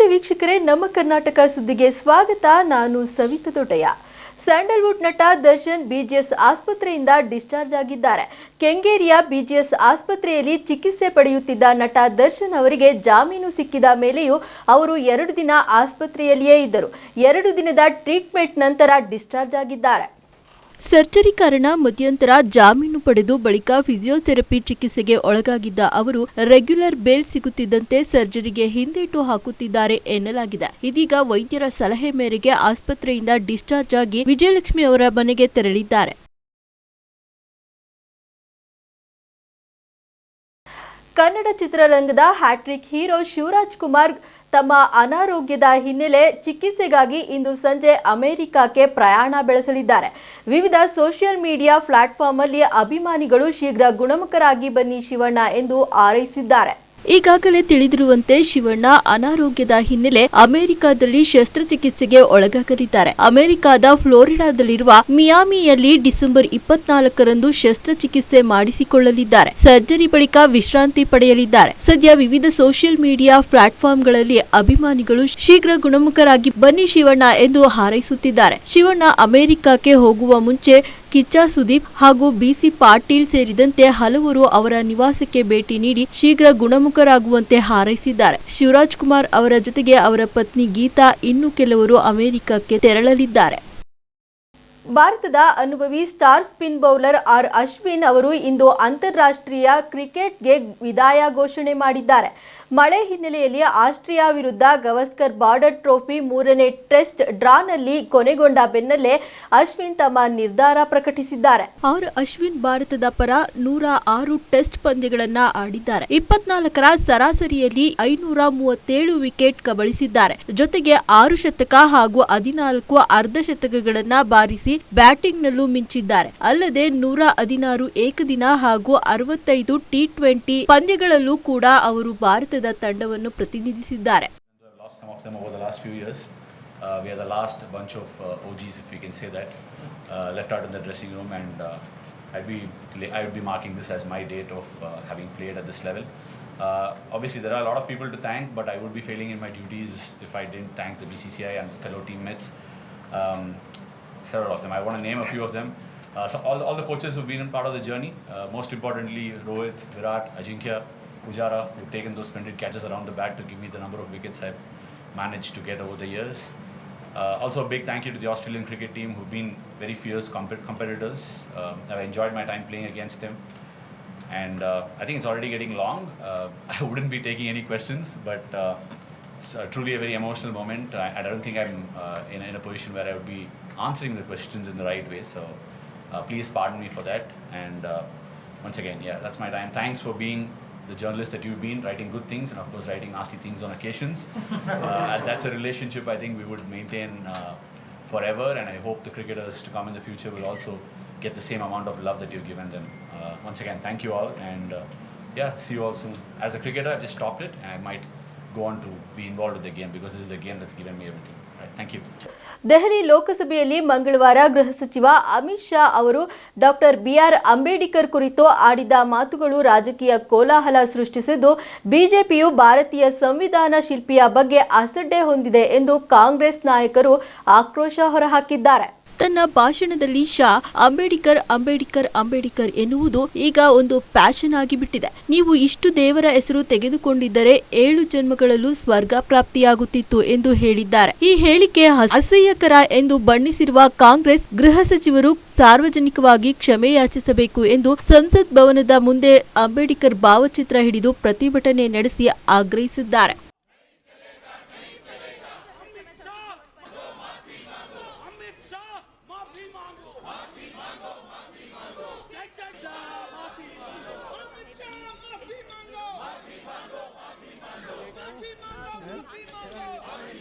ನಮಸ್ತೆ ವೀಕ್ಷಕರೇ, ನಮ್ಮ ಕರ್ನಾಟಕ ಸುದ್ದಿಗೆ ಸ್ವಾಗತ. ನಾನು ಸವಿತಾ ದೊಡ್ಡಯ್ಯ. ಸ್ಯಾಂಡಲ್ವುಡ್ ನಟ ದರ್ಶನ್ ಬಿಜಿಎಸ್ ಆಸ್ಪತ್ರೆಯಿಂದ ಡಿಸ್ಚಾರ್ಜ್ ಆಗಿದ್ದಾರೆ. ಕೆಂಗೇರಿಯ ಬಿಜಿಎಸ್ ಆಸ್ಪತ್ರೆಯಲ್ಲಿ ಚಿಕಿತ್ಸೆ ಪಡೆಯುತ್ತಿದ್ದ ನಟ ದರ್ಶನ್ ಅವರಿಗೆ ಜಾಮೀನು ಸಿಕ್ಕಿದ ಮೇಲೆಯೂ ಅವರು 2 ದಿನ ಆಸ್ಪತ್ರೆಯಲ್ಲಿಯೇ ಇದ್ದರು. 2 ದಿನದ ಟ್ರೀಟ್ಮೆಂಟ್ ನಂತರ ಡಿಸ್ಚಾರ್ಜ್ ಆಗಿದ್ದಾರೆ. ಸರ್ಜರಿ ಕಾರಣ ಮಧ್ಯಂತರ ಜಾಮೀನು ಪಡೆದು ಬಳಿಕ ಫಿಸಿಯೋಥೆರಪಿ ಚಿಕಿತ್ಸೆಗೆ ಒಳಗಾಗಿದ್ದ ಅವರು ರೆಗ್ಯುಲರ್ ಬೇಲ್ ಸಿಗುತ್ತಿದ್ದಂತೆ ಸರ್ಜರಿಗೆ ಹಿಂದೇಟು ಹಾಕುತ್ತಿದ್ದಾರೆ ಎನ್ನಲಾಗಿದೆ. ಇದೀಗ ವೈದ್ಯರ ಸಲಹೆ ಮೇರೆಗೆ ಆಸ್ಪತ್ರೆಯಿಂದ ಡಿಸ್ಚಾರ್ಜ್ ಆಗಿ ವಿಜಯಲಕ್ಷ್ಮಿ ಅವರ ಮನೆಗೆ ತೆರಳಿದ್ದಾರೆ. ಕನ್ನಡ ಚಿತ್ರರಂಗದ ಹ್ಯಾಟ್ರಿಕ್ ಹೀರೋ ಶಿವರಾಜ್ ಕುಮಾರ್ ತಮ್ಮ ಅನಾರೋಗ್ಯದ ಹಿನ್ನೆಲೆ ಚಿಕಿತ್ಸೆಗಾಗಿ ಇಂದು ಸಂಜೆ ಅಮೆರಿಕಕ್ಕೆ ಪ್ರಯಾಣ ಬೆಳೆಸಲಿದ್ದಾರೆ. ವಿವಿಧ ಸೋಷಿಯಲ್ ಮೀಡಿಯಾ ಪ್ಲಾಟ್ಫಾರ್ಮ್ ಅಲ್ಲಿ ಅಭಿಮಾನಿಗಳು ಶೀಘ್ರ ಗುಣಮುಖರಾಗಿ ಬನ್ನಿ ಶಿವಣ್ಣ ಎಂದು ಹಾರೈಸಿದ್ದಾರೆ. ಈಗಾಗಲೇ ತಿಳಿದಿರುವಂತೆ ಶಿವಣ್ಣ ಅನಾರೋಗ್ಯದ ಹಿನ್ನೆಲೆ ಅಮೆರಿಕದಲ್ಲಿ ಶಸ್ತ್ರಚಿಕಿತ್ಸೆಗೆ ಒಳಗಾಗಲಿದ್ದಾರೆ. ಅಮೆರಿಕದ ಫ್ಲೋರಿಡಾದಲ್ಲಿರುವ ಮಿಯಾಮಿಯಲ್ಲಿ ಡಿಸೆಂಬರ್ 24ರಂದು ಶಸ್ತ್ರಚಿಕಿತ್ಸೆ ಮಾಡಿಸಿಕೊಳ್ಳಲಿದ್ದಾರೆ. ಸರ್ಜರಿ ಬಳಿಕ ವಿಶ್ರಾಂತಿ ಪಡೆಯಲಿದ್ದಾರೆ. ಸದ್ಯ ವಿವಿಧ ಸೋಷಿಯಲ್ ಮೀಡಿಯಾ ಪ್ಲಾಟ್ಫಾರ್ಮ್ಗಳಲ್ಲಿ ಅಭಿಮಾನಿಗಳು ಶೀಘ್ರ ಗುಣಮುಖರಾಗಿ ಬನ್ನಿ ಶಿವಣ್ಣ ಎಂದು ಹಾರೈಸುತ್ತಿದ್ದಾರೆ. ಶಿವಣ್ಣ ಅಮೆರಿಕಕ್ಕೆ ಹೋಗುವ ಮುಂಚೆ ಕಿಚ್ಚ ಸುದೀಪ್ ಹಾಗೂ ಬಿಸಿ ಪಾಟೀಲ್ ಸೇರಿದಂತೆ ಹಲವರು ಅವರ ನಿವಾಸಕ್ಕೆ ಭೇಟಿ ನೀಡಿ ಶೀಘ್ರ ಗುಣಮುಖರಾಗುವಂತೆ ಹಾರೈಸಿದ್ದಾರೆ. ಶಿವರಾಜ್ ಕುಮಾರ್ ಅವರ ಜೊತೆಗೆ ಅವರ ಪತ್ನಿ ಗೀತಾ ಇನ್ನು ಕೆಲವರು ಅಮೆರಿಕಕ್ಕೆ ತೆರಳಲಿದ್ದಾರೆ. ಭಾರತದ ಅನುಭವಿ ಸ್ಟಾರ್ ಸ್ಪಿನ್ ಬೌಲರ್ ಅಶ್ವಿನ್ ಅವರು ಇಂದು ಅಂತಾರಾಷ್ಟ್ರೀಯ ಕ್ರಿಕೆಟ್ಗೆ ವಿದಾಯ ಘೋಷಣೆ ಮಾಡಿದ್ದಾರೆ. ಮಳೆ ಹಿನ್ನೆಲೆಯಲ್ಲಿ ಆಸ್ಟ್ರೇಲಿಯಾ ವಿರುದ್ಧ ಗವಾಸ್ಕರ್ ಬಾರ್ಡರ್ ಟ್ರೋಫಿ 3ನೇ ಟೆಸ್ಟ್ ಡ್ರಾನಲ್ಲಿ ಕೊನೆಗೊಂಡ ಬೆನ್ನಲ್ಲೇ ಅಶ್ವಿನ್ ತಮ್ಮ ನಿರ್ಧಾರ ಪ್ರಕಟಿಸಿದ್ದಾರೆ. ಅಶ್ವಿನ್ ಭಾರತದ ಪರ 106 ಟೆಸ್ಟ್ ಪಂದ್ಯಗಳನ್ನ ಆಡಿದ್ದಾರೆ. 24ರ ಸರಾಸರಿಯಲ್ಲಿ 537 ವಿಕೆಟ್ ಕಬಳಿಸಿದ್ದಾರೆ. ಜೊತೆಗೆ 6 ಶತಕ ಹಾಗೂ 14 ಅರ್ಧ ಶತಕಗಳನ್ನ ಬಾರಿಸಿ ಬ್ಯಾಟಿಂಗ್ನಲ್ಲೂ ಮಿಂಚಿದ್ದಾರೆ. ಅಲ್ಲದೆ 116 ಏಕದಿನ ಹಾಗೂ 65 ಟಿ20 ಪಂದ್ಯಗಳಲ್ಲೂ ಕೂಡ ಅವರು ಭಾರತದ ತಂಡವನ್ನು ಪ್ರತಿನಿಧಿಸಿದ್ದಾರೆ. We are the last bunch of OGs, if we can say that, left out in the dressing room, and I would be marking this as my date of having played at this level. Obviously, there are a lot of people to thank, but I would be failing in my duties if I didn't thank the BCCI and fellow teammates. Several of them. I want to name a few of them. So all the coaches who've been a part of the journey. Most importantly, Rohit, Virat, Ajinkya, Pujara, who've taken those splendid catches around the bat to give me the number of wickets I've managed to get over the years. Also a big thank you to the Australian cricket team, who've been very fierce competitors. I've enjoyed my time playing against them. And I think it's already getting long. I wouldn't be taking any questions, but it's truly a very emotional moment. I don't think I'm in a position where I would be answering the questions in the right way. So please pardon me for that. And once again, yeah, that's my time. Thanks for being the journalist that you've been, writing good things and of course writing nasty things on occasions. That's a relationship I think we would maintain forever, and I hope the cricketers to come in the future will also get the same amount of love that you've given them. Once again, thank you all, and yeah, see you all soon. As a cricketer, I've just stopped it, and I might go on to be involved with the game because this is a game that's given me everything. Right, thank you. Delhi ಲೋಕಸಭೆಯಲ್ಲಿ ಮಂಗಳವಾರ ಗೃಹ ಸಚಿವ ಅಮಿತ್ ಶಾ ಅವರು doctor B R Ambedkar ಕುರಿತು ಆಡಿದ ಮಾತುಗಳು ರಾಜಕೀಯ ಕೋಲಾಹಲ ಸೃಷ್ಟಿಸಿದ್ದು, ಬಿಜೆಪಿಯು ಭಾರತೀಯ ಸಂವಿಧಾನ ಶಿಲ್ಪಿಯ ಬಗ್ಗೆ ಅಸಡ್ಡೆ ಹೊಂದಿದೆ ಎಂದು ಕಾಂಗ್ರೆಸ್ ನಾಯಕರು ಆಕ್ರೋಶ ಹೊರಹಾಕಿದ್ದಾರೆ. ತನ್ನ ಭಾಷಣದಲ್ಲಿ ಶಾ ಅಂಬೇಡ್ಕರ್ ಅಂಬೇಡ್ಕರ್ ಅಂಬೇಡ್ಕರ್ ಎನ್ನುವುದು ಈಗ ಒಂದು ಪ್ಯಾಷನ್ ಆಗಿಬಿಟ್ಟಿದೆ. ನೀವು ಇಷ್ಟು ದೇವರ ಹೆಸರು ತೆಗೆದುಕೊಂಡಿದ್ದರೆ 7 ಜನ್ಮಗಳಲ್ಲೂ ಸ್ವರ್ಗ ಪ್ರಾಪ್ತಿಯಾಗುತ್ತಿತ್ತು ಎಂದು ಹೇಳಿದ್ದಾರೆ. ಈ ಹೇಳಿಕೆ ಅಸಹ್ಯಕರ ಎಂದು ಬಣ್ಣಿಸಿರುವ ಕಾಂಗ್ರೆಸ್ ಗೃಹ ಸಚಿವರು ಸಾರ್ವಜನಿಕವಾಗಿ ಕ್ಷಮೆ ಯಾಚಿಸಬೇಕು ಎಂದು ಸಂಸತ್ ಭವನದ ಮುಂದೆ ಅಂಬೇಡ್ಕರ್ ಭಾವಚಿತ್ರ ಹಿಡಿದು ಪ್ರತಿಭಟನೆ ನಡೆಸಿ ಆಗ್ರಹಿಸಿದ್ದಾರೆ.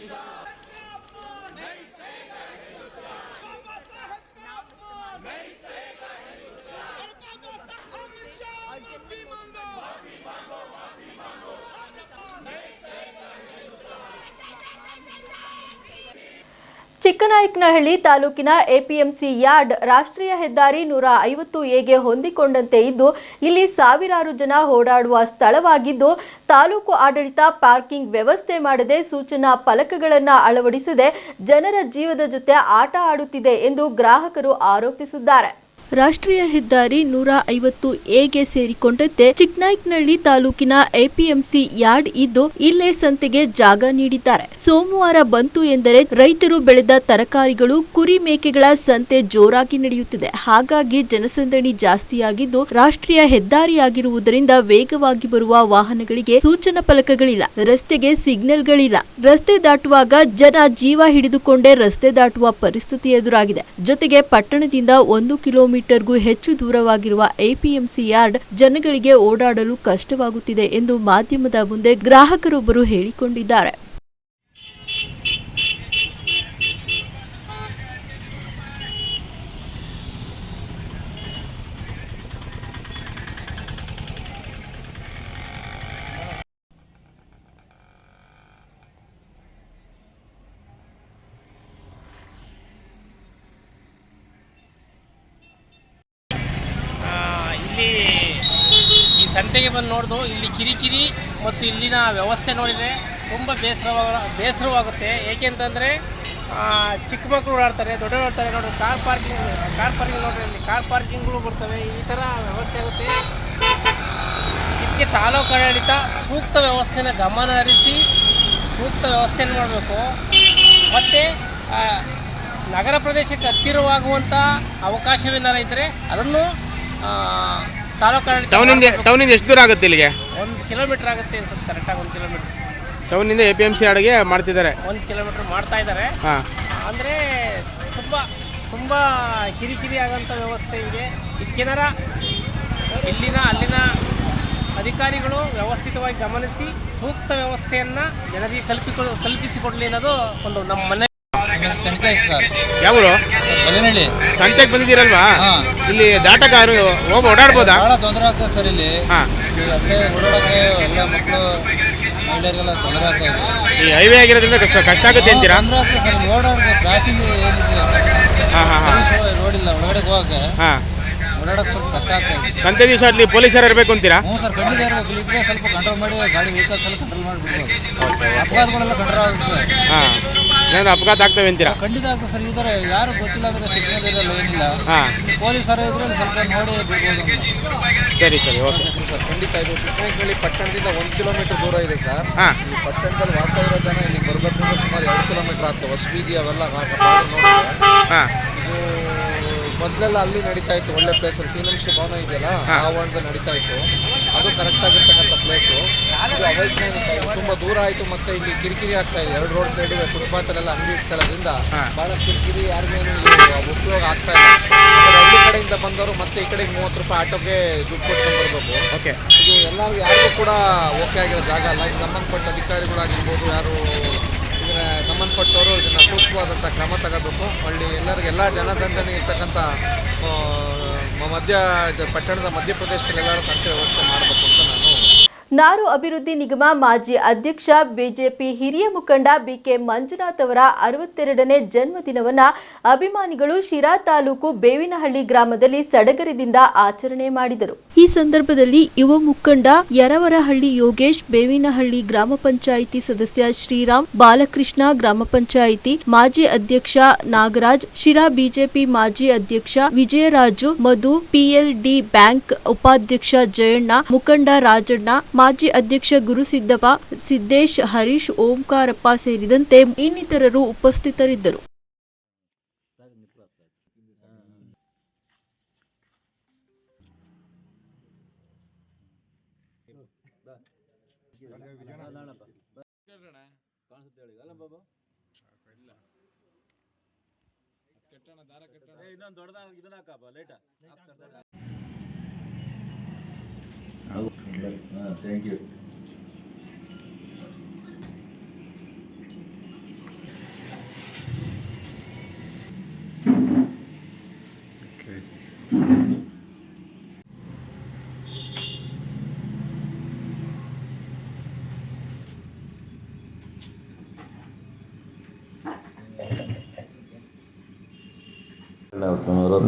ಚಿಕ್ಕನಾಯಕನಹಳ್ಳಿ ತಾಲೂಕಿನ ಎಪಿಎಂಸಿ ಯಾರ್ಡ್ ರಾಷ್ಟ್ರೀಯ ಹೆದ್ದಾರಿ 150ಎಗೆ ಹೊಂದಿಕೊಂಡಂತೆ ಇದ್ದು ಇಲ್ಲಿ ಸಾವಿರಾರು ಜನ ಓಡಾಡುವ ಸ್ಥಳವಾಗಿದ್ದು ತಾಲೂಕು ಆಡಳಿತ ಪಾರ್ಕಿಂಗ್ ವ್ಯವಸ್ಥೆ ಮಾಡದೆ ಸೂಚನಾ ಫಲಕಗಳನ್ನು ಅಳವಡಿಸದೆ ಜನರ ಜೀವದ ಜೊತೆ ಆಟ ಆಡುತ್ತಿದೆ ಎಂದು ಗ್ರಾಹಕರು ಆರೋಪಿಸಿದ್ದಾರೆ. ರಾಷ್ಟ್ರೀಯ ಹೆದ್ದಾರಿ 150ಎಗೆ ಸೇರಿಕೊಂಡಂತೆ ಚಿಕ್ಕನಾಯಕನಹಳ್ಳಿ ತಾಲೂಕಿನ ಎಪಿಎಂಸಿ ಯಾರ್ಡ್ ಇದ್ದು ಇಲ್ಲೇ ಸಂತೆಗೆ ಜಾಗ ನೀಡಿದ್ದಾರೆ. ಸೋಮವಾರ ಬಂತು ಎಂದರೆ ರೈತರು ಬೆಳೆದ ತರಕಾರಿಗಳು, ಕುರಿ ಮೇಕೆಗಳ ಸಂತೆ ಜೋರಾಗಿ ನಡೆಯುತ್ತಿದೆ. ಹಾಗಾಗಿ ಜನಸಂದಣಿ ಜಾಸ್ತಿಯಾಗಿದ್ದು ರಾಷ್ಟ್ರೀಯ ಹೆದ್ದಾರಿಯಾಗಿರುವುದರಿಂದ ವೇಗವಾಗಿ ಬರುವ ವಾಹನಗಳಿಗೆ ಸೂಚನಾ ಫಲಕಗಳಿಲ್ಲ, ರಸ್ತೆಗೆ ಸಿಗ್ನಲ್ಗಳಿಲ್ಲ. ರಸ್ತೆ ದಾಟುವಾಗ ಜನ ಜೀವ ಹಿಡಿದುಕೊಂಡೇ ರಸ್ತೆ ದಾಟುವ ಪರಿಸ್ಥಿತಿ ಎದುರಾಗಿದೆ. ಜೊತೆಗೆ ಪಟ್ಟಣದಿಂದ 1 ಕಿಲೋಮೀಟರ್ಗೂ ಹೆಚ್ಚು ದೂರವಾಗಿರುವ ಎಪಿಎಂಸಿ ಯಾರ್ಡ್ ಜನಗಳಿಗೆ ಓಡಾಡಲು ಕಷ್ಟವಾಗುತ್ತಿದೆ ಎಂದು ಮಾಧ್ಯಮದ ಮುಂದೆ ಗ್ರಾಹಕರೊಬ್ಬರು ಹೇಳಿಕೊಂಡಿದ್ದಾರೆ. ಇಲ್ಲಿ ಈ ಸಂತೆಗೆ ಬಂದು ನೋಡ್ದು ಇಲ್ಲಿ ಕಿರಿಕಿರಿ ಮತ್ತು ಇಲ್ಲಿನ ವ್ಯವಸ್ಥೆ ನೋಡಿದರೆ ತುಂಬ ಬೇಸರವಾಗುತ್ತೆ. ಏಕೆಂತಂದರೆ ಚಿಕ್ಕ ಮಕ್ಕಳು ಓಡಾಡ್ತಾರೆ, ದೊಡ್ಡವರು ಓಡ್ತಾರೆ. ನೋಡ್ರಿ ಕಾರ್ ಪಾರ್ಕಿಂಗ್ ನೋಡ್ರಿ, ಇಲ್ಲಿ ಕಾರ್ ಪಾರ್ಕಿಂಗ್ಗಳು ಬರ್ತವೆ. ಈ ಥರ ವ್ಯವಸ್ಥೆ ಆಗುತ್ತೆ. ಇದಕ್ಕೆ ತಾಲೂಕು ಆಡಳಿತ ಸೂಕ್ತ ವ್ಯವಸ್ಥೆನ ಗಮನ ಹರಿಸಿ ಸೂಕ್ತ ವ್ಯವಸ್ಥೆಯನ್ನು ಮಾಡಬೇಕು. ಮತ್ತು ನಗರ ಪ್ರದೇಶಕ್ಕೆ ಹತ್ತಿರವಾಗುವಂಥ ಅವಕಾಶವೇನಾರ ಇದ್ದರೆ ಅದನ್ನು ತಾಲೂಕು ಟೌನಿಂದ ಎಷ್ಟು ದೂರ ಆಗುತ್ತೆ ಇಲ್ಲಿಗೆ? 1 ಕಿಲೋಮೀಟರ್ ಆಗುತ್ತೆ ಅನ್ಸುತ್ತೆ. ಕರೆಕ್ಟಾಗಿ 1 ಕಿಲೋಮೀಟರ್ ಟೌನಿಂದ ಎಪಿಎಂಸಿ ಅಡಿಗೆ ಮಾಡ್ತಿದ್ದಾರೆ. 1 ಕಿಲೋಮೀಟರ್ ಮಾಡ್ತಾ ಇದ್ದಾರೆ. ಅಂದರೆ ತುಂಬ ಕಿರಿಕಿರಿ ಆಗೋಂಥ ವ್ಯವಸ್ಥೆ ಇದೆ. ಇದಕ್ಕೇನಾರ ಅಲ್ಲಿನ ಅಧಿಕಾರಿಗಳು ವ್ಯವಸ್ಥಿತವಾಗಿ ಗಮನಿಸಿ ಸೂಕ್ತ ವ್ಯವಸ್ಥೆಯನ್ನು ಜನರಿಗೆ ಕಲ್ಪಿಸಿಕೊಡಲಿ ಅನ್ನೋದು ಒಂದು ನಮ್ಮ ಮನೆ. ಸರ್ ಯಾವರು ಬಲಿನಹಳ್ಳಿ ಸಂತೆಗೆ ಬಂದಿದ್ದೀರಲ್ವಾ? ಇಲ್ಲಿ ದಾಟಗಾರು ಓಡಾಡ್ಬೋದಾ? ಭಾಳ ತೊಂದರೆ ಆಗ್ತದೆ ಸರ್ ಇಲ್ಲಿ. ಅತ್ತೆ ಓಡಾಡೋಕ್ಕೆ ಎಲ್ಲ ಮಕ್ಕಳು ಮಹಿಳೆಯರಿಗೆಲ್ಲ ತೊಂದರೆ ಆಗ್ತಾ ಇದೆ. ಈ ಹೈವೇ ಆಗಿರೋದ್ರಿಂದ ಕಷ್ಟ ಆಗುತ್ತೆ ಅಂತೀರಾ? ತೊಂದರೆ ಆಗ್ತದೆ ಸರ್. ಓಡಾಡೋಕ್ಕೆ ಕ್ರಾಸಿಂಗ್ ಏನಿದೆ ರೋಡ್ ಇಲ್ಲ, ಒಳಗಡೆ ಹೋಗಕ್ಕೆ ಓಡಾಡೋಕ್ಕೆ ಸ್ವಲ್ಪ ಕಷ್ಟ ಆಗ್ತಾ ಇದೆ. ಸಂತೆ ದಿವಸ ಅಲ್ಲಿ ಪೊಲೀಸರು ಇರಬೇಕು ಅಂತೀರಾ? ಹ್ಞೂ ಸರ್, ಖಂಡಿತ ಇರಬೇಕು. ಇಲ್ಲಿದ್ರೆ ಸ್ವಲ್ಪ ಕಂಟ್ರೋಲ್ ಮಾಡಿ ಗಾಡಿ ವೆಹಿಕಲ್ಸ್ ಎಲ್ಲ ಕಂಟ್ರೋಲ್ ಮಾಡಿಬಿಡ್ಬೋದು. ಅಪಘಾತಗಳೆಲ್ಲ ಕಂಟ್ರೋಲ್ ಆಗುತ್ತೆ. ಏನಾದ್ರು ಅಪಘಾತ ಆಗ್ತವೆ ಅಂತೀರಾ? ಖಂಡಿತ ಆಗ್ತದೆ ಸರ್. ಈ ಥರ ಯಾರು ಗೊತ್ತಿಲ್ಲ ಅಂದರೆ ಸಿಗ್ನಲ್ ಇರಲ್ಲ, ಏನಿಲ್ಲ. ಪೊಲೀಸರು ಇದ್ರೆ ಸ್ವಲ್ಪ ನೋಡಿ ಬಿಡ್ಬೋದು. ಸರಿ ಓಕೆ ಸರ್, ಖಂಡಿತ ಇದು ಚಿಕ್ಕನಾಯಕನಹಳ್ಳಿ ಪಟ್ಟಣದಿಂದ 1 ಕಿಲೋಮೀಟರ್ ದೂರ ಇದೆ ಸರ್. ಈ ಪಟ್ಟಣದಲ್ಲಿ ವಾಸ ಇರೋ ಜನ ಇಲ್ಲಿಗೆ ಬರಬೇಕಂದ್ರೆ ಸುಮಾರು 2 ಕಿಲೋಮೀಟರ್ ಆಗ್ತದೆ. ಹೊಸಬೀದಿ ಅವೆಲ್ಲ ನೋಡಿದ್ರೆ ಇದು ಮೊದಲೆಲ್ಲ ಅಲ್ಲಿ ನಡೀತಾ ಇತ್ತು, ಒಳ್ಳೆ ಪ್ಲೇಸಲ್ಲಿ ತೀನಂಶಿ ಭವನ ಇದೆಯಲ್ಲ ಆವರಣದಲ್ಲಿ ನಡೀತಾ ಇತ್ತು. ಅದು ಕರೆಕ್ಟಾಗಿರ್ತಕ್ಕಂಥ ಪ್ಲೇಸು. ಇದು ಅವೈಜ್ಞಾನಿಕ, ತುಂಬ ದೂರ ಆಯಿತು. ಮತ್ತು ಇಲ್ಲಿ ಕಿರಿಕಿರಿ ಆಗ್ತಾ ಇದೆ. 2 ರೋಡ್ ಸೈಡ್ ಇವೆ, ಫುಟ್ಪಾತಲ್ಲೆಲ್ಲ ಅಂಗಡಿ ಇಟ್ಕೊಳ್ಳೋದ್ರಿಂದ ಭಾಳ ಕಿರಿಕಿರಿ, ಯಾರಿಗೇನು ಉಪಯೋಗ ಆಗ್ತಾ ಇಲ್ಲ. ಹಳ್ಳಿ ಕಡೆಯಿಂದ ಬಂದವರು ಮತ್ತೆ ಈ ಕಡೆಗೆ 30 ರೂಪಾಯಿ ಆಟೋಗೆ ದುಡ್ಡು ಕೊಟ್ಕೊಂಡು ಬರಬೇಕು. ಓಕೆ, ಇದು ಯಾರಿಗೂ ಕೂಡ ಓಕೆ ಆಗಿರೋ ಜಾಗ ಅಲ್ಲ. ಇದು ಸಂಬಂಧಪಟ್ಟ ಅಧಿಕಾರಿಗಳಾಗಿರ್ಬೋದು, ಯಾರು ಇದನ್ನ ಸಂಬಂಧಪಟ್ಟವರು ಇದನ್ನು ಸೂಕ್ತವಾದಂಥ ಕ್ರಮ ತಗೋಬೇಕು. ಎಲ್ಲ ಜನದಂದಣಿ ಇರ್ತಕ್ಕಂಥ ಪಟ್ಟಣದ ಮಧ್ಯಪ್ರದೇಶದಲ್ಲಿ ಎಲ್ಲರೂ ಸಂತೆ ವ್ಯವಸ್ಥೆ ಮಾಡಬೇಕು ಅಂತ ನಾರು ಅಭಿವೃದ್ಧಿ ನಿಗಮ ಮಾಜಿ ಅಧ್ಯಕ್ಷ ಬಿಜೆಪಿ ಹಿರಿಯ ಮುಖಂಡ ಬಿಕೆ ಮಂಜುನಾಥ್ ಅವರ 62ನೇ ಜನ್ಮದಿನವನ್ನು ಅಭಿಮಾನಿಗಳು ಶಿರಾ ತಾಲೂಕು ಬೇವಿನಹಳ್ಳಿ ಗ್ರಾಮದಲ್ಲಿ ಸಡಗರದಿಂದ ಆಚರಣೆ ಮಾಡಿದರು. ಈ ಸಂದರ್ಭದಲ್ಲಿ ಯುವ ಮುಖಂಡ ಯರವರಹಳ್ಳಿ ಯೋಗೇಶ್, ಬೇವಿನಹಳ್ಳಿ ಗ್ರಾಮ ಪಂಚಾಯಿತಿ ಸದಸ್ಯ ಶ್ರೀರಾಮ್, ಬಾಲಕೃಷ್ಣ, ಗ್ರಾಮ ಪಂಚಾಯಿತಿ ಮಾಜಿ ಅಧ್ಯಕ್ಷ ನಾಗರಾಜ್, ಶಿರಾ ಬಿಜೆಪಿ ಮಾಜಿ ಅಧ್ಯಕ್ಷ ವಿಜಯರಾಜು, ಮಧು, ಪಿಎಲ್ಡಿ ಬ್ಯಾಂಕ್ ಉಪಾಧ್ಯಕ್ಷ ಜಯಣ್ಣ, ಮುಖಂಡ ರಾಜಣ್ಣ, ಮಾಜಿ ಅಧ್ಯಕ್ಷ ಗುರುಸಿದ್ದಪ್ಪ, ಸಿದ್ದೇಶ್, ಹರೀಶ್, ಓಂಕಾರಪ್ಪ ಸೇರಿದಂತೆ ಇನ್ನಿತರರು ಉಪಸ್ಥಿತರಿದ್ದರು. Thank you. Okay.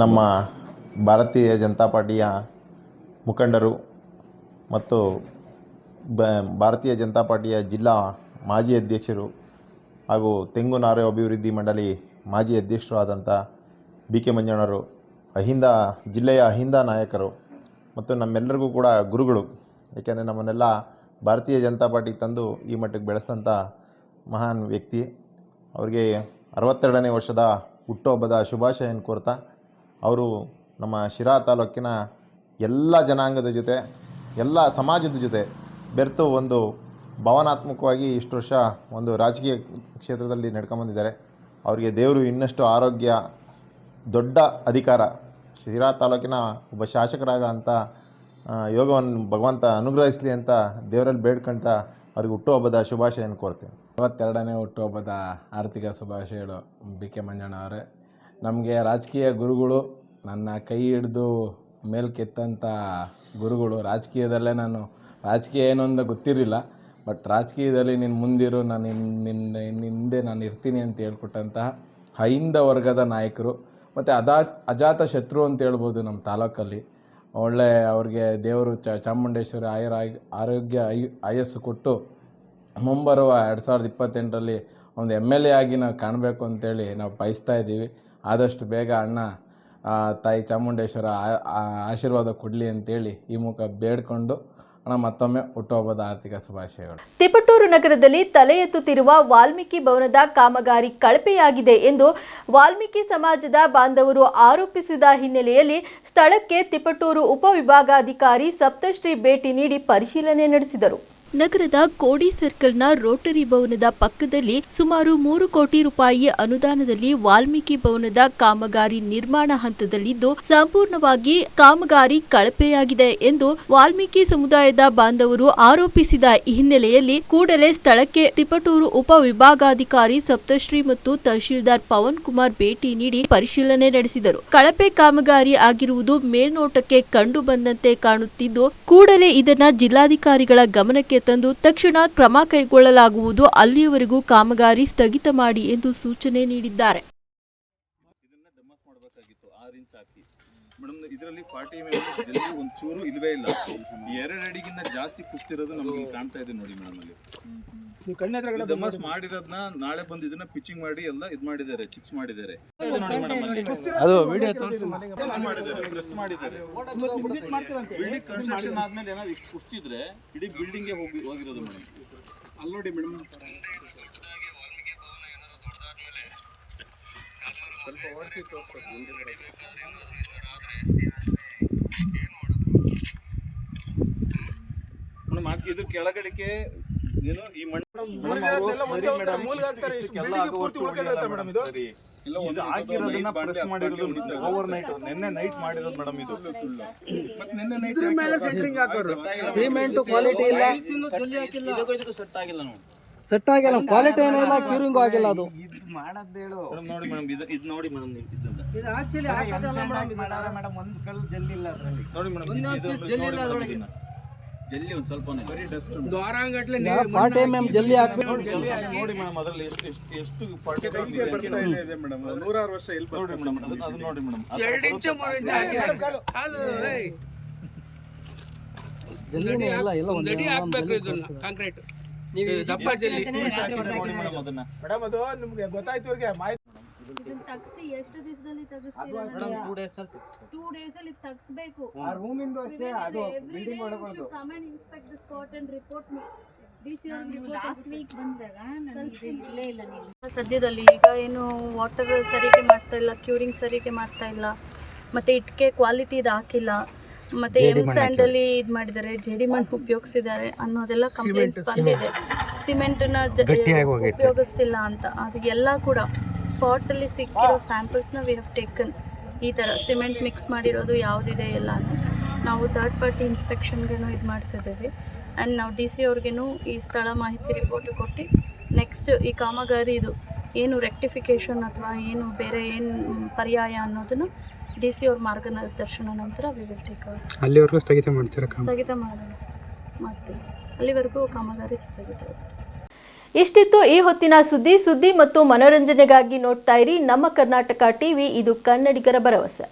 ನಮ್ಮ ಭಾರತೀಯ ಜನತಾ ಪಾರ್ಟಿಯ ಮುಖಂಡರು ಮತ್ತು ಭಾರತೀಯ ಜನತಾ ಪಾರ್ಟಿಯ ಜಿಲ್ಲಾ ಮಾಜಿ ಅಧ್ಯಕ್ಷರು ಹಾಗೂ ತೆಂಗುನಾರು ಅಭಿವೃದ್ಧಿ ಮಂಡಳಿ ಮಾಜಿ ಅಧ್ಯಕ್ಷರು ಆದಂಥ BK ಮಂಜಣ್ಣವರು, ಅಹಿಂದ ಜಿಲ್ಲೆಯ ಅಹಿಂದ ನಾಯಕರು ಮತ್ತು ನಮ್ಮೆಲ್ಲರಿಗೂ ಕೂಡ ಗುರುಗಳು. ಏಕೆಂದರೆ ನಮ್ಮನ್ನೆಲ್ಲ ಭಾರತೀಯ ಜನತಾ ಪಾರ್ಟಿಗೆ ತಂದು ಈ ಮಟ್ಟಕ್ಕೆ ಬೆಳೆಸಿದಂಥ ಮಹಾನ್ ವ್ಯಕ್ತಿ. ಅವರಿಗೆ 62ನೇ ವರ್ಷದ ಹುಟ್ಟುಹಬ್ಬದ ಶುಭಾಶಯನ ಕೋರ್ತಾ, ಅವರು ನಮ್ಮ ಶಿರಾ ತಾಲೂಕಿನ ಎಲ್ಲ ಜನಾಂಗದ ಜೊತೆ, ಎಲ್ಲ ಸಮಾಜದ ಜೊತೆ ಬೆರೆತು ಒಂದು ಭಾವನಾತ್ಮಕವಾಗಿ ಇಷ್ಟು ವರ್ಷ ಒಂದು ರಾಜಕೀಯ ಕ್ಷೇತ್ರದಲ್ಲಿ ನಡ್ಕೊಂಬಂದಿದ್ದಾರೆ. ಅವರಿಗೆ ದೇವರು ಇನ್ನಷ್ಟು ಆರೋಗ್ಯ, ದೊಡ್ಡ ಅಧಿಕಾರ, ಶಿರಾ ತಾಲೂಕಿನ ಒಬ್ಬ ಶಾಸಕರಾಗ ಅಂತ ಯೋಗವನ್ನು ಭಗವಂತ ಅನುಗ್ರಹಿಸಲಿ ಅಂತ ದೇವರಲ್ಲಿ ಬೇಡ್ಕೊಂತ ಅವ್ರಿಗೆ ಹುಟ್ಟುಹಬ್ಬದ ಶುಭಾಶಯನ ಕೋರ್ತೇನೆ. 62ನೇ ಹುಟ್ಟುಹಬ್ಬದ ಆರ್ಥಿಕ ಶುಭಾಶಯಗಳು BK ಮಂಜಣ್ಣ ಅವರೇ. ನಮಗೆ ರಾಜಕೀಯ ಗುರುಗಳು, ನನ್ನ ಕೈ ಹಿಡಿದು ಮೇಲ್ಕೆತ್ತಂಥ ಗುರುಗಳು. ರಾಜಕೀಯದಲ್ಲೇ ನಾನು ರಾಜಕೀಯ ಏನು ಅಂತ ಗೊತ್ತಿರಲಿಲ್ಲ, ಬಟ್ ರಾಜಕೀಯದಲ್ಲಿ ನೀನು ಮುಂದಿರು, ನಾನು ಹಿಂದೆ ನಾನು ಇರ್ತೀನಿ ಅಂತ ಹೇಳ್ಕೊಟ್ಟಂತಹ ಅಹಿಂದ ವರ್ಗದ ನಾಯಕರು ಮತ್ತು ಅಜಾತ ಶತ್ರು ಅಂತ ಹೇಳ್ಬೋದು ನಮ್ಮ ತಾಲೂಕಲ್ಲಿ. ಒಳ್ಳೆ ಅವ್ರಿಗೆ ದೇವರು ಚಾಮುಂಡೇಶ್ವರಿ ಆರೋಗ್ಯ ಆಯಸ್ಸು ಕೊಟ್ಟು ಮುಂಬರುವ 2028ರಲ್ಲಿ ಒಂದು MLA ಆಗಿ ನಾವು ಕಾಣಬೇಕು ಅಂತೇಳಿ ನಾವು ಬಯಸ್ತಾ ಇದ್ದೀವಿ. ಆದಷ್ಟು ಬೇಗ ಅಣ್ಣ ತಾಯಿ ಚಾಮುಂಡೇಶ್ವರ ಆಶೀರ್ವಾದ ಕೊಡಲಿ ಅಂತೇಳಿ ಈ ಮುಖ ಬೇಡ್ಕೊಂಡು ಮತ್ತೊಮ್ಮೆ ಹುಟ್ಟುಹಬ್ಬದ ಆರ್ಥಿಕ ಶುಭಾಶಯಗಳು. ತಿಪಟೂರು ನಗರದಲ್ಲಿ ತಲೆ ಎತ್ತುತ್ತಿರುವ ವಾಲ್ಮೀಕಿ ಭವನದ ಕಾಮಗಾರಿ ಕಳಪೆಯಾಗಿದೆ ಎಂದು ವಾಲ್ಮೀಕಿ ಸಮಾಜದ ಬಾಂಧವರು ಆರೋಪಿಸಿದ ಹಿನ್ನೆಲೆಯಲ್ಲಿ ಸ್ಥಳಕ್ಕೆ ತಿಪಟೂರು ಉಪವಿಭಾಗಾಧಿಕಾರಿ ಸಪ್ತಶ್ರೀ ಭೇಟಿ ನೀಡಿ ಪರಿಶೀಲನೆ ನಡೆಸಿದರು. ನಗರದ ಕೋಡಿ ಸರ್ಕಲ್ನ ರೋಟರಿ ಭವನದ ಪಕ್ಕದಲ್ಲಿ ಸುಮಾರು 3 ಕೋಟಿ ರೂಪಾಯಿ ಅನುದಾನದಲ್ಲಿ ವಾಲ್ಮೀಕಿ ಭವನದ ಕಾಮಗಾರಿ ನಿರ್ಮಾಣ ಹಂತದಲ್ಲಿದ್ದು ಸಂಪೂರ್ಣವಾಗಿ ಕಾಮಗಾರಿ ಕಳಪೆಯಾಗಿದೆ ಎಂದು ವಾಲ್ಮೀಕಿ ಸಮುದಾಯದ ಬಾಂಧವರು ಆರೋಪಿಸಿದ ಹಿನ್ನೆಲೆಯಲ್ಲಿ ಕೂಡಲೇ ಸ್ಥಳಕ್ಕೆ ತಿಪಟೂರು ಉಪವಿಭಾಗಾಧಿಕಾರಿ ಸಪ್ತಶ್ರೀ ಮತ್ತು ತಹಶೀಲ್ದಾರ್ ಪವನ್ ಕುಮಾರ್ ಭೇಟಿ ನೀಡಿ ಪರಿಶೀಲನೆ ನಡೆಸಿದರು. ಕಳಪೆ ಕಾಮಗಾರಿ ಆಗಿರುವುದು ಮೇಲ್ನೋಟಕ್ಕೆ ಕಂಡು ಬಂದಂತೆ ಕಾಣುತ್ತಿದ್ದು, ಕೂಡಲೇ ಇದನ್ನ ಜಿಲ್ಲಾಧಿಕಾರಿಗಳ ಗಮನಕ್ಕೆ ತಂದು ತಕ್ಷಣ ಕ್ರಮ ಕೈಗೊಳ್ಳಲಾಗುವುದು, ಅಲ್ಲಿಯವರೆಗೂ ಕಾಮಗಾರಿ ಸ್ಥಗಿತ ಮಾಡಿ ಎಂದು ಸೂಚನೆ ನೀಡಿದ್ದಾರೆ. ಮೇಡಮ್, ಇದರಲ್ಲಿ 40 mm ಜಲ್ಲಿ ಒಂಚೂರು ಇಲ್ವೇ ಇಲ್ಲ. 2 ಅಡಿಗಿಂತ ಜಾಸ್ತಿ ಕುಸ್ತಿರೋದು ನಮಗೆ ಕಾಣ್ತಾ ಇದೆ ನೋಡಿ ಮೇಡಮ್. ಅಲ್ಲಿ ಡಮಸ್ ಮಾಡಿರೋದನ್ನ ನಾಳೆ ಬಂದು ಇದನ್ನ ಪಿಚಿಂಗ್ ಮಾಡಿ ಎಲ್ಲ ಇದು ಮಾಡಿದ್ದಾರೆ, ಚಿಕ್ಸ್ ಮಾಡಿದ್ದಾರೆ. ಅದು ವಿಡಿಯೋ ಪ್ರೆಸ್ ಮಾಡಿದ್ದಾರೆ. ಬಿಲ್ಡಿಂಗ್ ಕನ್ಸ್ಟ್ರಕ್ಷನ್ ಆದ್ಮೇಲೆ ಏನಾದ್ರು ಇಷ್ಟು ಕುಸ್ತಿದ್ರೆ ಇಡೀ ಬಿಲ್ಡಿಂಗ್ಗೆ ಹೋಗಿರೋದು ಮೇಡಮ್. ಅಲ್ಲಿ ನೋಡಿ ಮೇಡಮ್, ಸ್ವಲ್ಪ ಓಡಿಸಿ ಮೇಡಮ್. ಇದ್ರ ಕೆಳಗಡೆಗೆ ಏನು ಈ ಮಣ್ಣು ಪ್ರೆಸ್ ಮಾಡಿರೋದು ಓವರ್ ನೈಟ್, ನಿನ್ನೆ ನೈಟ್ ಮಾಡಿರೋದು ಮೇಡಮ್. ಇದು ನಿನ್ನೆ ನೈಟ್ ಸಿಮೆಂಟ್ ಕ್ವಾಲಿಟಿ ಇಲ್ಲ, ಸೆಟ್ ಆಗಿಲ್ಲ, ಕ್ವಾಲಿಟಿ ಏನಿಲ್ಲ, ಕ್ಯೂರಿಂಗ್ ಆಗಿಲ್ಲ. ಅದು ಮೇಡಮ್ ನೋಡಿ ಮೇಡಮ್, ಇದು ನೋಡಿ ಮೇಡಮ್, ಇದು ಆಕ್ಚುಲಿ ಮೇಡಮ್ ಒಂದು ಕಲ್ಲು ಜಲ್ಲಿ ಇಲ್ಲ ಅದರಲ್ಲಿ. ನೋಡಿ ಮೇಡಮ್, ಜಲ್ಲಿ ಇಲ್ಲ ಅದರೊಳಗೆ, ಜಲ್ಲಿ ಒಂದು ಸ್ವಲ್ಪ ದ್ವಾರಂಗಟ್ಲೆ 40 mm ಜಲ್ಲಿ ಹಾಕ್ಬೇಕು. ನೋಡಿ ಮೇಡಮ್, ಅದರಲ್ಲಿ ಎಷ್ಟು ಇದೆ ಮೇಡಮ್. 106 ವರ್ಷ ಇಲ್ಲಿ ನೋಡಿ ಮೇಡಮ್. ಅದು ನೋಡಿ ಮೇಡಮ್, 2 ಇಂಚು 3 ಇಂಚು ಜಲ್ಲಿ ಇಲ್ಲ, ಎಲ್ಲ ಒಂದು ಅಡಿ ಹಾಕಬೇಕು ಇದನ್ನ ಕಾಂಕ್ರೀಟ್. ನೀವು ದಪ್ಪ ಜಲ್ಲಿ ನೋಡಿ ಮೇಡಮ್, ಅದನ್ನ ಮೇಡಮ್ ಅದು ನಿಮಗೆ ಗೊತ್ತಾಯ್ತು ಅವ್ರಿಗೆ ಮಾಹಿತಿ. ಇದನ್ನ ತಗ್ಸಿ ಎಷ್ಟು ದಿವಸದಲ್ಲಿ ತಗಿಸ್ತೀರಾ? 2 days ಅಲ್ಲಿ ತಗಿಸ್ಬೇಕು. ಆ ರೂಮ್ ಇಂದ ಅಷ್ಟೇ, ಅದು ಬಿಲ್ಡಿಂಗ್ ಒಳಗೆ come and inspect the spot and report me. DC last week ಬಂದಾಗ ನನಗೆ ಇಲ್ಲೇ ಇಲ್ಲ. ನೀವು ಸದ್ಯದಲ್ಲಿ ಈಗ ಏನು ವಾಟರ್ ಸರಿಗೆ ಮಾಡ್ತಾ ಇಲ್ಲ, ಕ್ಯೂರಿಂಗ್ ಸರಿಗೆ ಮಾಡ್ತಾ ಇಲ್ಲ, ಮತ್ತೆ ಇಟ್ಕೆ ಕ್ವಾಲಿಟಿ ಇದು ಹಾಕಿಲ್ಲ, ಮತ್ತೆ ಸ್ಯಾಂಡಲ್ಲಿ ಇದು ಮಾಡಿದ್ದಾರೆ, ಜೇಡಿ ಮಣ್ಣು ಉಪಯೋಗಿಸಿದ್ದಾರೆ ಅನ್ನೋದೆಲ್ಲ ಕಂಪ್ಲೇಂಟ್ಸ್ ಬಂದಿದೆ. ಸಿಮೆಂಟನ್ನ ಉಪಯೋಗಿಸ್ತಿಲ್ಲ ಅಂತ. ಅದೆಲ್ಲ ಕೂಡ ಸ್ಪಾಟಲ್ಲಿ ಸಿಕ್ಕಿರೋ ಸ್ಯಾಂಪಲ್ಸ್ನ ವಿ ಹ್ಯಾವ್ ಟೇಕನ್. ಈ ಥರ ಸಿಮೆಂಟ್ ಮಿಕ್ಸ್ ಮಾಡಿರೋದು ಯಾವುದಿದೆ ಎಲ್ಲ ನಾವು ಥರ್ಡ್ ಪಾರ್ಟಿ ಇನ್ಸ್ಪೆಕ್ಷನ್ಗೇನು ಇದು ಮಾಡ್ತಿದ್ದೀವಿ. ಆ್ಯಂಡ್ ನಾವು DC ಅವ್ರಿಗೇನು ಈ ಸ್ಥಳ ಮಾಹಿತಿ ರಿಪೋರ್ಟ್ ಕೊಟ್ಟು ನೆಕ್ಸ್ಟ್ ಈ ಕಾಮಗಾರಿ ಇದು ಏನು ರೆಕ್ಟಿಫಿಕೇಷನ್ ಅಥವಾ ಏನು ಬೇರೆ ಏನು ಪರ್ಯಾಯ ಅನ್ನೋದನ್ನು DC ಅವ್ರ ಮಾರ್ಗದರ್ಶನ ನಂತರ ವಿ ವಿಲ್ ಟೇಕ್ ಅಲ್ಲಿವರೆಗೂ ಸ್ಥಗಿತ ಮಾಡ್ತೀವಿ. ಅಲ್ಲಿವರೆಗೂ ಕಾಮಗಾರಿ ಸ್ಥಗಿತ. ಇಷ್ಟಿತ್ತು ಈ ಹೊತ್ತಿನ ಸುದ್ದಿ ಮತ್ತು ಮನೋರಂಜನೆಗಾಗಿ ನೋಡ್ತಾ ಇರಿ ನಮ್ಮ ಕರ್ನಾಟಕ ಟಿವಿ, ಇದು ಕನ್ನಡಿಗರ ಭರವಸೆ.